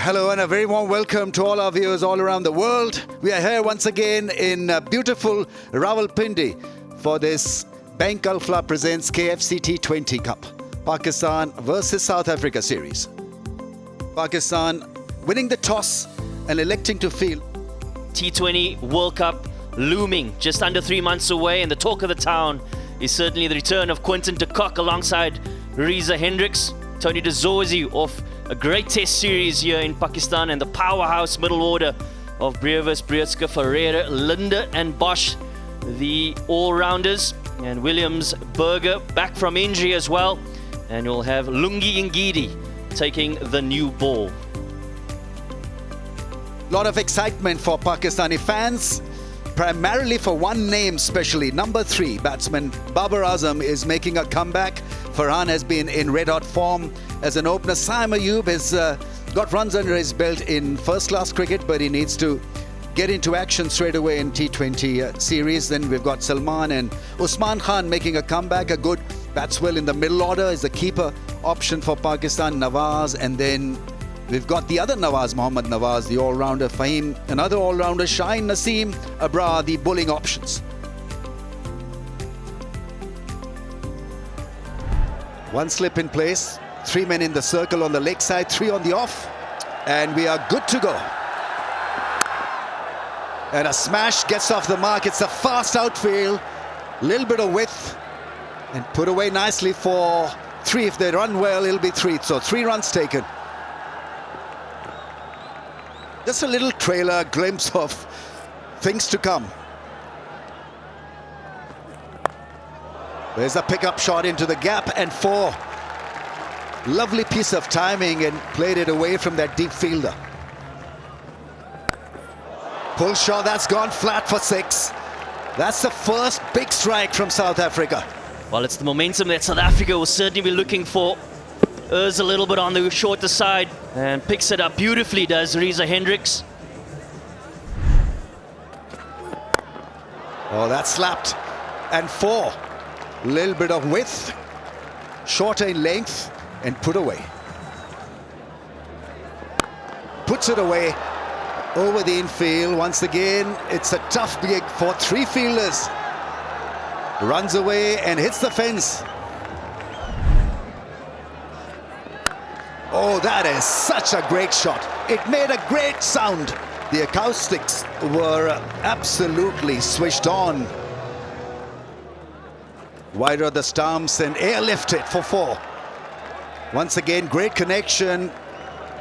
Hello and a very warm welcome to all our viewers all around the world. We are here once again in beautiful Rawalpindi for this Bank Alfla presents KFC T20 Cup, Pakistan versus South Africa series. Pakistan winning the toss and electing to field. T20 World Cup looming just under 3 months away, and the talk of the town is certainly the return of Quinton de Kock alongside Reza Hendricks. Tony de Zorzi off a great test series here in Pakistan, and the powerhouse middle order of Brevis, Breetske, Ferreira, Linde and Bosch, the all-rounders, and Williams Berger back from injury as well, and you'll have Lungi Ngidi taking the new ball. Lot of excitement for Pakistani fans, primarily for one name especially. Number 3 batsman Babar Azam is making a comeback. Farhan has been in red-hot form as an opener. Saim Ayub has got runs under his belt in first-class cricket, but he needs to get into action straight away in T20 series. Then we've got Salman and Usman Khan making a comeback. A good batsman in the middle order is the keeper option for Pakistan, Nawaz, and then we've got the other Nawaz, Mohammad Nawaz, the all-rounder, Fahim, another all-rounder, Shaheen Naseem, Abrar, the bowling options. One slip in place, 3 men in the circle on the leg side, 3 on the off, and we are good to go. And a smash gets off the mark. It's a fast outfield, little bit of width, and put away nicely for 3. If they run well, it'll be 3. So 3 runs taken. Just a little trailer glimpse of things to come. There's a pickup shot into the gap, and 4. Lovely piece of timing, and played it away from that deep fielder. Pull shot, that's gone flat for 6. That's the first big strike from South Africa. Well, it's the momentum that South Africa will certainly be looking for. Errs a little bit on the shorter side and picks it up beautifully, does Reza Hendricks. Oh, that's slapped. And 4. Little bit of width, shorter in length, and put away. Puts it away over the infield. Once again, it's a tough gig for 3 fielders. Runs away and hits the fence. Oh, that is such a great shot. It made a great sound. The acoustics were absolutely switched on. Wider of the stumps and airlifted for 4. Once again, great connection.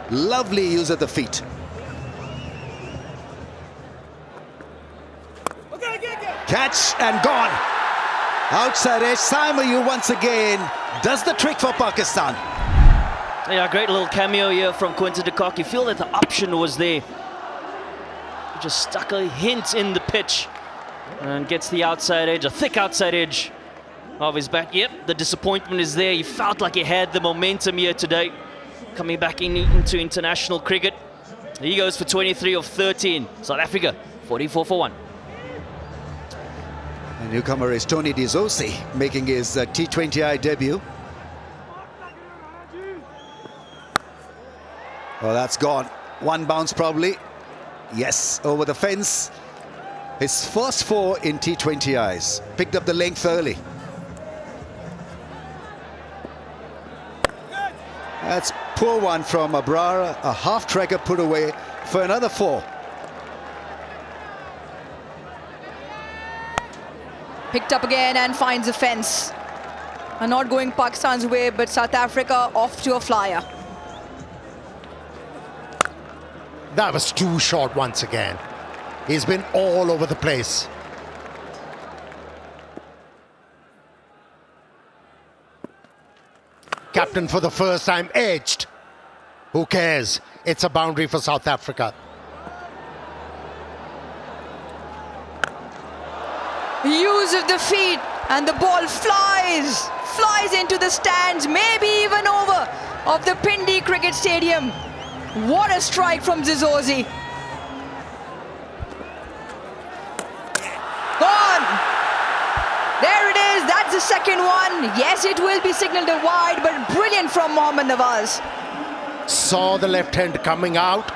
Lovely use of the feet. Catch and gone. Outside edge, Saim Ayub once again does the trick for Pakistan. Yeah, great little cameo here from Quinton de Kock. You feel that the option was there. He just stuck a hint in the pitch and gets the outside edge, a thick outside edge of his back. Yep, the disappointment is there. He felt like he had the momentum here today, coming back into international cricket. He goes for 23 of 13. South Africa, 44 for 1. The newcomer is Tony de Zorzi, making his T20I debut. Oh, that's gone. 1 bounce probably. Yes, over the fence. His first 4 in T20Is. Picked up the length early. That's poor one from Abrar. A half tracker put away for another 4. Picked up again and finds a fence. And not going Pakistan's way, but South Africa off to a flyer. That was too short once again. He's been all over the place. Captain for the first time edged. Who cares? It's a boundary for South Africa. Use of the feet, and the ball flies into the stands, maybe even over of the Pindi Cricket Stadium. What a strike from Zizozi. Gone. There it is. That's the second one. Yes, it will be signaled a wide, but brilliant from Mohammad Nawaz. saw the left hand coming out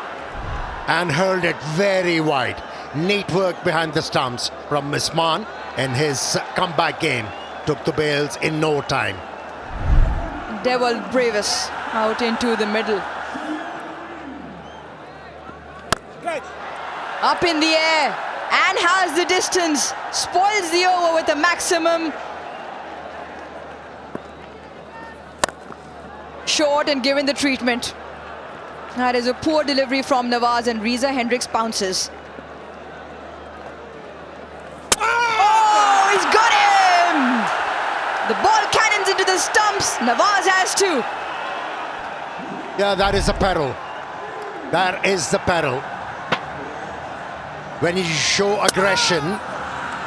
and hurled it very wide. Neat work behind the stumps from Misman, and his comeback game took the bails in no time. Devil Bravis out into the middle. Up in the air and has the distance. Spoils the over with a maximum. Short and given the treatment. That is a poor delivery from Nawaz, and Reza Hendricks bounces. Oh, he's got him! The ball cannons into the stumps. Nawaz has to. Yeah, that is the peril. That is the peril. When you show aggression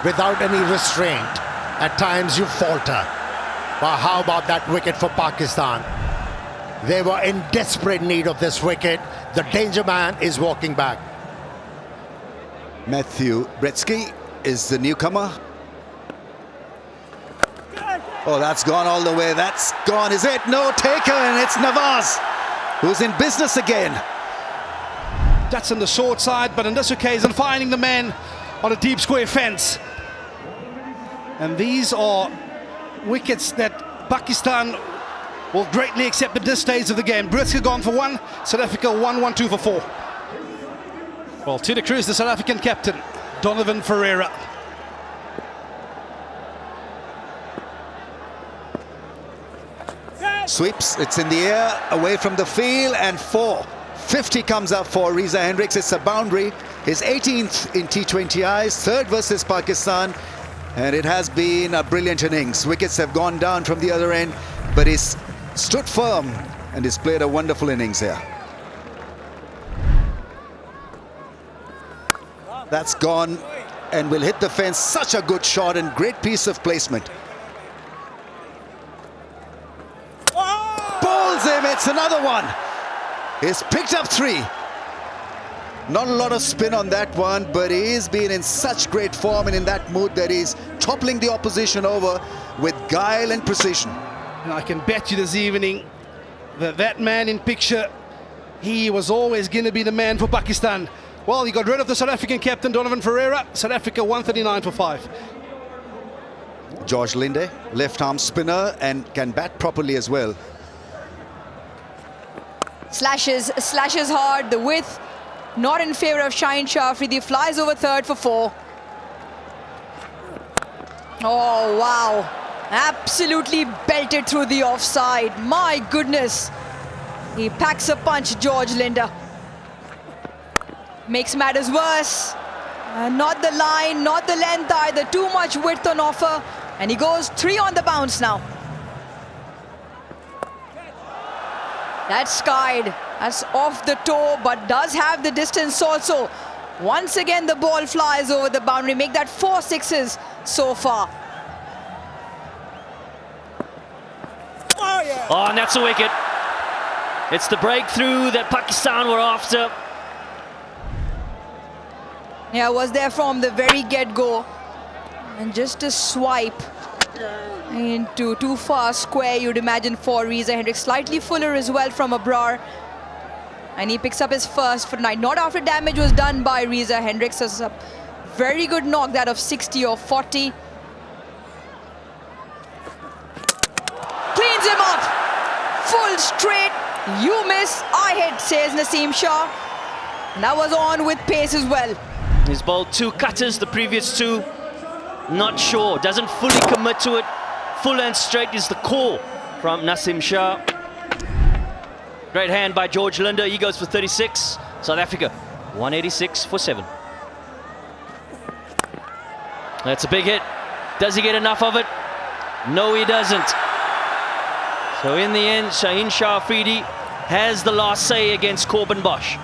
without any restraint, at times you falter. But how about that wicket for Pakistan? They were in desperate need of this wicket. The danger man is walking back. Matthew Bretsky is the newcomer. Oh, that's gone all the way. That's gone. Is it? No, taken. It's Nawaz, who's in business again. That's on the short side, but on this occasion finding the man on a deep square fence. And these are wickets that Pakistan will greatly accept at this stage of the game. Britsky gone for 1, South Africa 1-1-2 for 4. Well, to the crease, the South African captain, Donovan Ferreira. Sweeps, it's in the air, away from the field, and 450 comes up for Reza Hendricks. It's a boundary, his 18th in T20Is, 3rd versus Pakistan, and it has been a brilliant innings. Wickets have gone down from the other end, but he's stood firm and he's played a wonderful innings here. That's gone and will hit the fence. Such a good shot and great piece of placement. Bowls him, it's another one. He's picked up 3. Not a lot of spin on that one, but he's been in such great form and in that mood that he's toppling the opposition over with guile and precision. And I can bet you this evening that that man in picture, he was always going to be the man for Pakistan. Well, he got rid of the South African captain, Donovan Ferreira. South Africa 139 for 5. George Linde, left-arm spinner, and can bat properly as well. Slashes hard, the width not in favor of Shaheen Shah Afridi. Flies over 3rd for 4. Oh, wow. Absolutely belted through the offside. My goodness. He packs a punch, George Linde. Makes matters worse. Not the line, not the length either. Too much width on offer. And he goes 3 on the bounce now. That's skied. That's off the toe, but does have the distance also. Once again, the ball flies over the boundary. Make that 4 sixes so far. Oh, and that's a wicket. It's the breakthrough that Pakistan were after. Yeah, was there from the very get-go. And just a swipe into too far square, you'd imagine, for Reza Hendricks. Slightly fuller as well from Abrar. And he picks up his first for tonight. Not after damage was done by Reza Hendricks. It's a very good knock, that of 60 or 40. Cleans him up. Full straight. You miss, I hit, says Naseem Shah. And that was on with pace as well. He's bowled 2 cutters, the previous 2. Not sure, doesn't fully commit to it. Full and straight is the call from Naseem Shah. Great hand by George Linde. He goes for 36. South Africa 186 for 7. That's a big hit. Does he get enough of it? No, he doesn't. So in the end, Shaheen Shah Afridi has the last say against Corbin Bosch.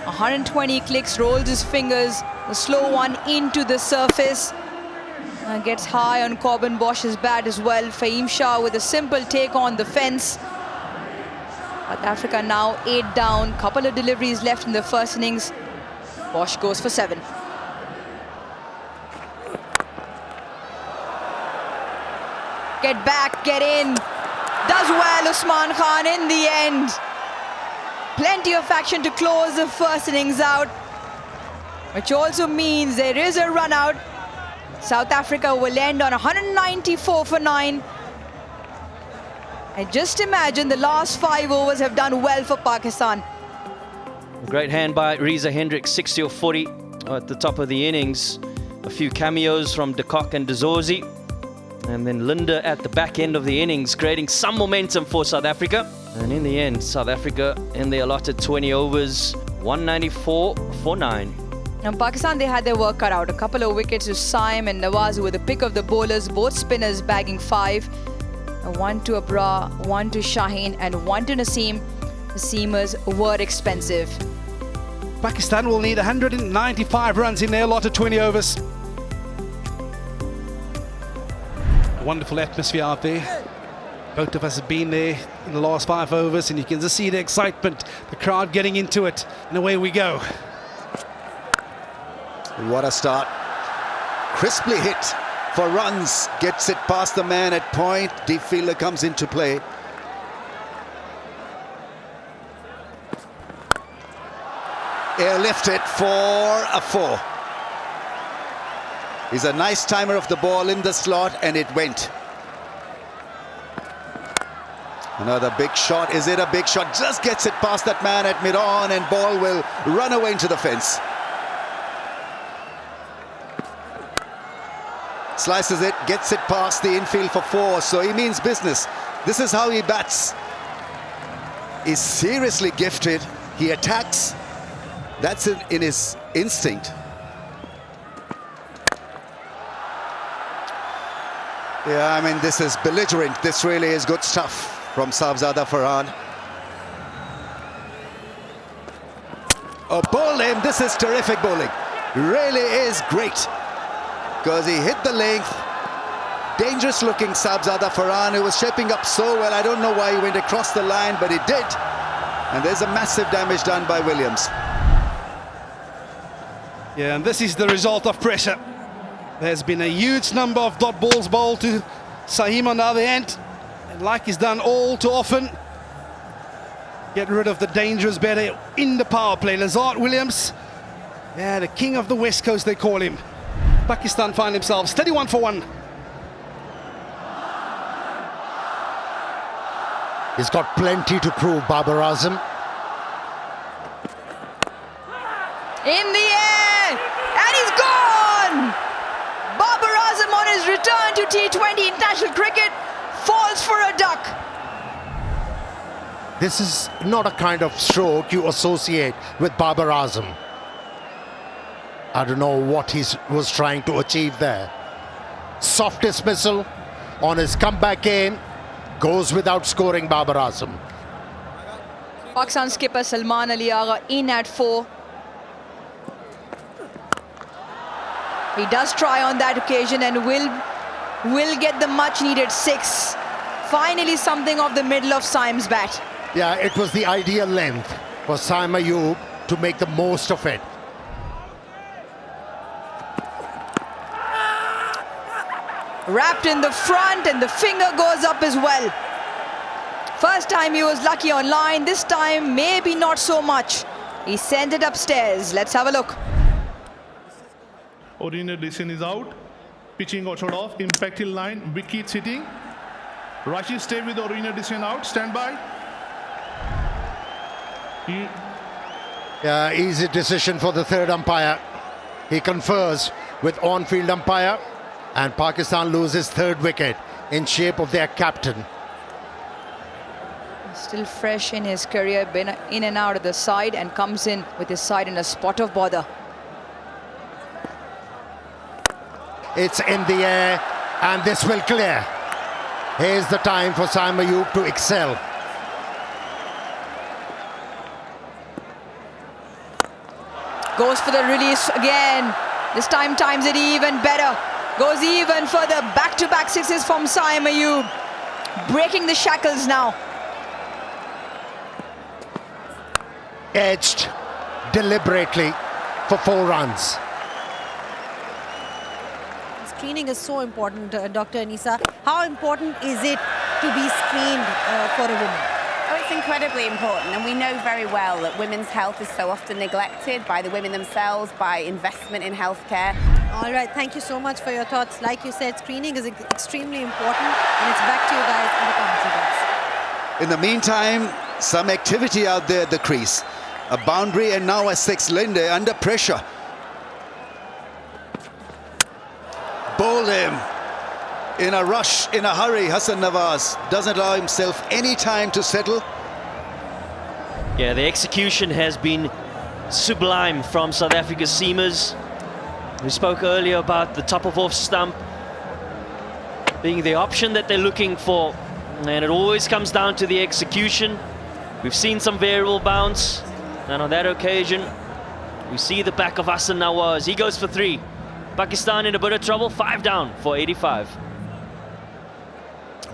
120 clicks, rolls his fingers. The slow one into the surface. Gets high on Corbin Bosch's bat as well. Fahim Shah with a simple take on the fence. South Africa now 8 down. Couple of deliveries left in the first innings. Bosch goes for 7. Get back, get in. Does well, Usman Khan in the end. Plenty of action to close the first innings out, which also means there is a run out. South Africa will end on 194 for 9. And just imagine the last 5 overs have done well for Pakistan. Great hand by Reza Hendricks, 60 or 40 at the top of the innings. A few cameos from De Kock and De Zorzi. And then Linda at the back end of the innings, creating some momentum for South Africa. And in the end, South Africa in the allotted 20 overs, 194 for 9. Now Pakistan, they had their work cut out. A couple of wickets to Saim and Nawaz, who were the pick of the bowlers, both spinners bagging 5. One to Abrar, one to Shaheen, and one to Naseem. The seamers were expensive. Pakistan will need 195 runs in their allotted 20 overs. Wonderful atmosphere out there. Both of us have been there in the last 5 overs, and you can just see the excitement, the crowd getting into it, and away we go. What a start. Crisply hit for runs. Gets it past the man at point. Deep fielder comes into play. Airlifted for a 4. He's a nice timer of the ball in the slot, and it went. Another big shot. Is it a big shot? Just gets it past that man at mid-on, and ball will run away into the fence. Slices it, gets it past the infield for 4, so he means business. This is how he bats. He's seriously gifted. He attacks. That's in his instinct. Yeah, I mean, this is belligerent. This really is good stuff from Sahibzada Farhan. Oh, bowl him. This is terrific bowling. Really is great. Because he hit the length. Dangerous looking Sahibzada Farhan, who was shaping up so well. I don't know why he went across the line, but he did. And there's a massive damage done by Williams. Yeah, and this is the result of pressure. There's been a huge number of dot balls bowled to Saim on the other end. And like he's done all too often, get rid of the dangerous batter in the power play. Lazard Williams, yeah, the king of the West Coast, they call him. Pakistan find themselves 31 for 1. He's got plenty to prove, Babar Azam. In the air, and he's gone! Babar Azam on his return to T20 international cricket falls for a duck. This is not a kind of stroke you associate with Babar Azam. I don't know what he was trying to achieve there. Soft dismissal on his comeback game. Goes without scoring, Babar Azam. Pakistan skipper Salman Ali Agha in at 4. He does try on that occasion and will get the much needed 6. Finally something off the middle of Saim's bat. Yeah, it was the ideal length for Saim Ayub to make the most of it. Wrapped in the front, and the finger goes up as well. First time he was lucky on line, this time maybe not so much. He sent it upstairs. Let's have a look. Original decision is out. Pitching or shot off. Impact hill line. Wicket hitting. Rashid stay with the original decision out. Stand by. Yeah, easy decision for the third umpire. He confers with on-field umpire, and Pakistan loses third wicket in shape of their captain. Still fresh in his career, been in and out of the side, and comes in with his side in a spot of bother. It's in the air, and this will clear. Here's the time for Saim Ayub to excel. Goes for the release again. This time times it even better. Goes even further. Back-to-back 6s from Saim Ayub. Breaking the shackles now. Edged deliberately for 4 runs. Screening is so important, Dr. Anisa. How important is it to be screened for a woman? Oh, it's incredibly important, and we know very well that women's health is so often neglected by the women themselves, by investment in healthcare. All right, thank you so much for your thoughts. Like you said, screening is extremely important, and it's back to you guys in the commentary box. In the meantime, some activity out there at the crease. A boundary and now a 6. Linde under pressure. Bowled him. In a rush, in a hurry, Hassan Nawaz doesn't allow himself any time to settle. Yeah, the execution has been sublime from South Africa's seamers. We spoke earlier about the top of off stump being the option that they're looking for, and it always comes down to the execution. We've seen some variable bounce, and on that occasion we see the back of Hassan Nawaz. He goes for 3. Pakistan in a bit of trouble, 5 down for 85.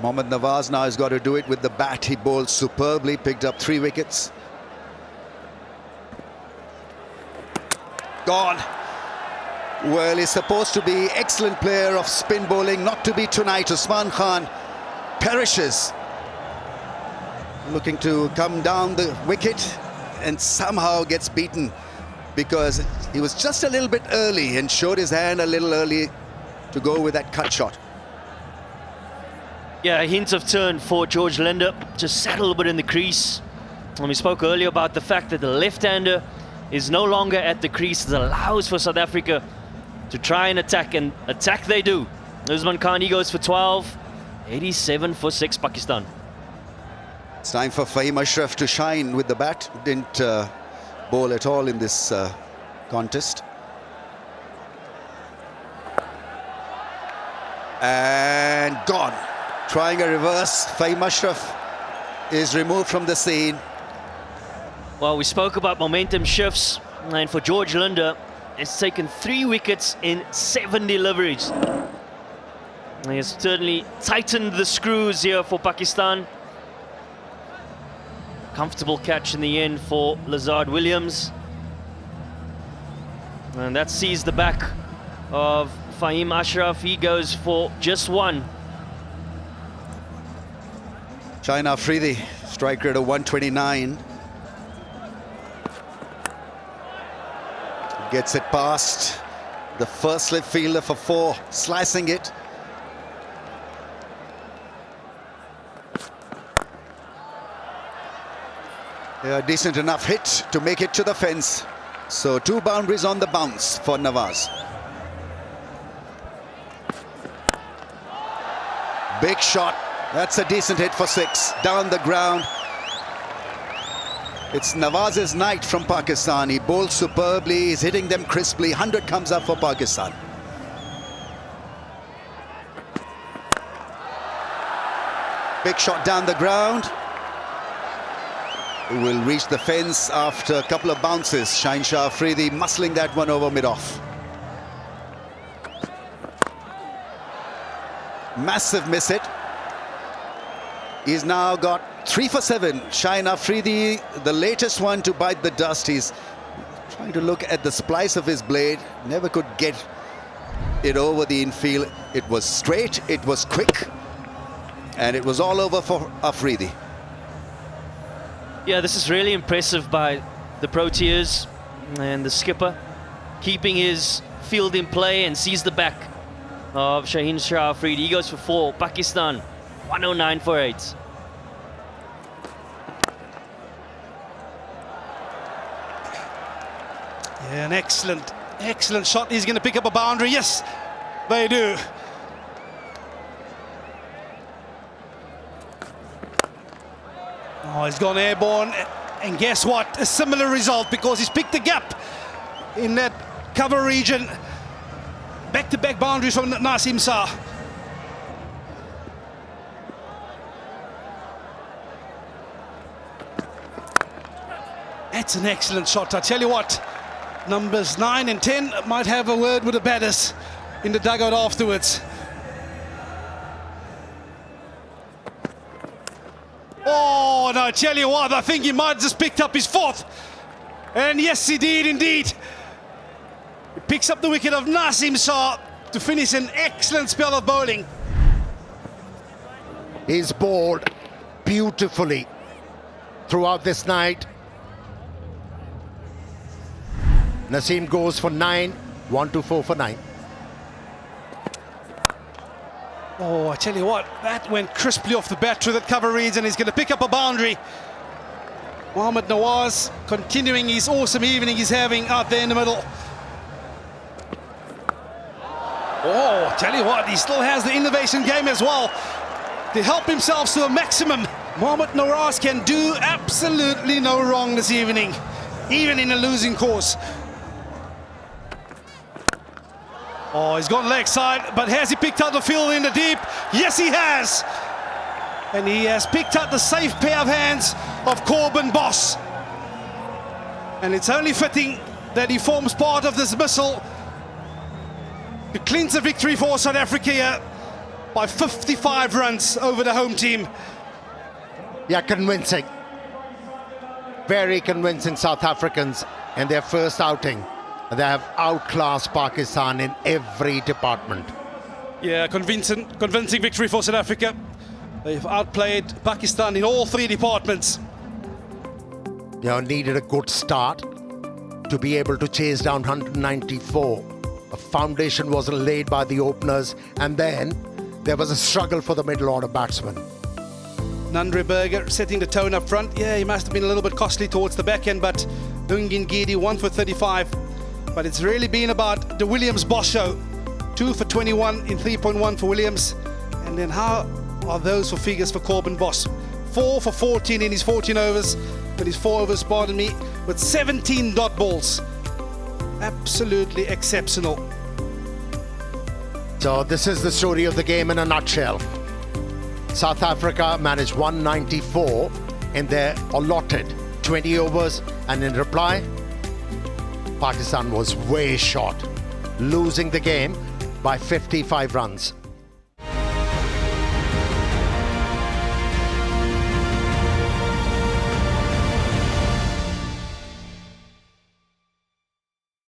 Mohammad Nawaz now has got to do it with the bat. He bowled superbly, picked up 3 wickets. Gone. Well, he's supposed to be excellent player of spin bowling, not to be tonight. Usman Khan perishes. Looking to come down the wicket and somehow gets beaten because he was just a little bit early and showed his hand a little early to go with that cut shot. Yeah, a hint of turn for George Linde, just sat a little bit in the crease. And we spoke earlier about the fact that the left-hander is no longer at the crease. It allows for South Africa to try and attack they do. Usman Khan, he goes for 12, 87 for 6 Pakistan. It's time for Fahim Ashraf to shine with the bat. Didn't bowl at all in this contest. And gone. Trying a reverse. Fahim Ashraf is removed from the scene. Well, we spoke about momentum shifts, and for George Linde, it's taken 3 wickets in 7 deliveries. He has certainly tightened the screws here for Pakistan. Comfortable catch in the end for Lazard Williams. And that sees the back of Fahim Ashraf. He goes for just 1. Shaheen Afridi, strike rate of 129. Gets it past the first slip fielder for 4, slicing it. A decent enough hit to make it to the fence. So 2 boundaries on the bounce for Nawaz. Big shot. That's a decent hit for 6. Down the ground. It's Nawaz's night from Pakistan. He bowls superbly. He's hitting them crisply. 100 comes up for Pakistan. Big shot down the ground. It will reach the fence after a couple of bounces. Shaheen Shah Afridi muscling that one over mid-off. Massive miss hit. He's now got 3 for 7. Shaheen Afridi, the latest one to bite the dust. He's trying to look at the splice of his blade. Never could get it over the infield. It was straight, it was quick, and it was all over for Afridi. Yeah, this is really impressive by the Proteas and the skipper, keeping his field in play, and sees the back of Shaheen Shah Afridi. He goes for 4. Pakistan, 109 for 8. Yeah, an excellent shot. He's going to pick up a boundary. Yes, they do. Oh, he's gone airborne, and guess what? A similar result, because he's picked the gap in that cover region. Back-to-back boundaries from Nasim Shah. That's an excellent shot. I tell you what, numbers 9 and 10 might have a word with the batters in the dugout afterwards. Oh, and I tell you what, I think he might have just picked up his 4th. And yes, he did indeed. He picks up the wicket of Nasim Shah to finish an excellent spell of bowling. He's bowled beautifully. throughout this night. Naseem goes for 9, 1-4 for 9. Oh, I tell you what, that went crisply off the bat through that cover reads, and he's going to pick up a boundary. Mohamed Nawaz continuing his awesome evening he's having out there in the middle. Oh, I tell you what, he still has the innovation game as well to help himself to the maximum. Mohamed Nawaz can do absolutely no wrong this evening, even in a losing course. Oh, he's gone leg side, but has he picked out the field in the deep? Yes, he has. And he has picked out the safe pair of hands of Corbin Boss. And it's only fitting that he forms part of this missile to clinch a victory for South Africa here by 55 runs over the home team. Yeah, convincing. Very convincing South Africans in their first outing. They have outclassed Pakistan in every department. Yeah, convincing victory for South Africa. They've outplayed Pakistan in all three departments. You know, needed a good start to be able to chase down 194. A foundation was laid by the openers, and then there was a struggle for the middle order batsmen. Nandre Berger setting the tone up front. Yeah, he must have been a little bit costly towards the back end, but Ungin Gidi 1 for 35. But it's really been about the Williams Boss show. 2 for 21 in 3.1 for Williams. And then how are those for figures for Corbin Boss? 4 for 14 in his 14 overs, but his 4 overs, pardon me, with 17 dot balls. Absolutely exceptional. So this is the story of the game in a nutshell. South Africa managed 194 in their allotted 20 overs, and in reply, Pakistan was way short, losing the game by 55 runs.